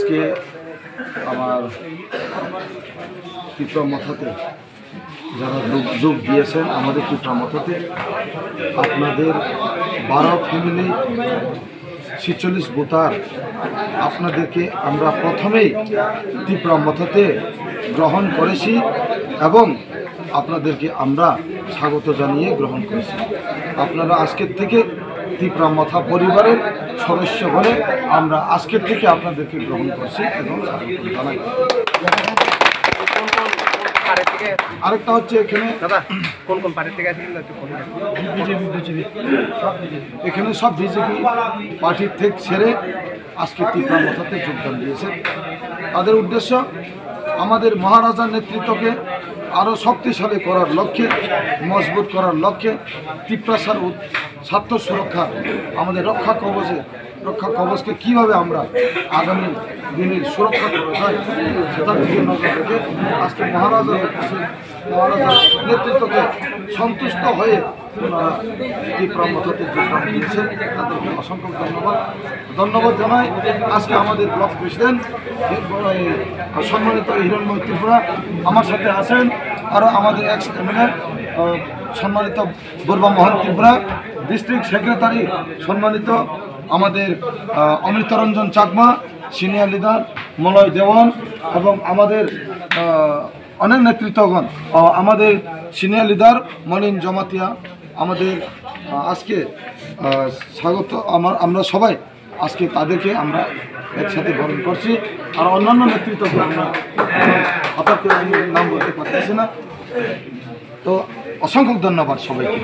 আজকে আমার ত্রিপুরা মথাতে যারা যোগ দিয়েছেন আমাদের ত্রিপুরা মথাতে, আপনাদের 12 ফ্যামিলি 46 ভোটার, আপনাদেরকে আমরা প্রথমেই ত্রিপুরা মথাতে গ্রহণ করেছি এবং আপনাদেরকে আমরা স্বাগত জানিয়ে গ্রহণ করেছি। আপনারা আজকের থেকে ত্রিপুরা মথা পরিবারের সদস্য বলে আমরা আজকের থেকে আপনাদেরকে গ্রহণ করছি এবং স্বাগত জানাই। আরেকটা হচ্ছে এখানে এখানে সব বিজেপি পার্টির থেকে ছেড়ে আজকে ত্রিপুরা মথাতে যোগদান দিয়েছে। তাদের উদ্দেশ্য আমাদের মহারাজার নেতৃত্বকে আরও শক্তিশালী করার লক্ষ্যে, মজবুত করার লক্ষ্যে ত্রিপুরার স্বার্থ সুরক্ষা, আমাদের রক্ষা কবচকে কীভাবে আমরা আগামী দিনের সুরক্ষা করা যায় সেটার দিকে নজর রেখে আজকে মহারাজার নেতৃত্বকে সন্তুষ্ট হয়ে ওনারা ত্রিপুরা মথাতে যোগদান দিয়েছেন। তাদেরকে অসংখ্য ধন্যবাদ জানাই। আজকে আমাদের ব্লক প্রেসিডেন্ট সম্মানিত হিরণময় ত্রিপুরা আমার সাথে আছেন, আরও আমাদের এক্স এমএলএ সম্মানিত বর্মা মোহন ত্রিপুরা, ডিস্ট্রিক্ট সেক্রেটারি সম্মানিত আমাদের অমৃতরঞ্জন চাকমা, সিনিয়র লিডার মলয় দেওয়ান এবং আমাদের অনেক নেতৃত্বগণ, আমাদের সিনিয়র লিডার মলিন জমাতিয়া, আমাদের আজকে স্বাগত আমরা সবাই আজকে তাদেরকে আমরা একসাথে বরণ করছি। আর অন্যান্য নেতৃত্বকে আমরা হঠাৎ করে নাম বলতে পারতেছি না। তো অসংখ্য ধন্যবাদ সবাইকে।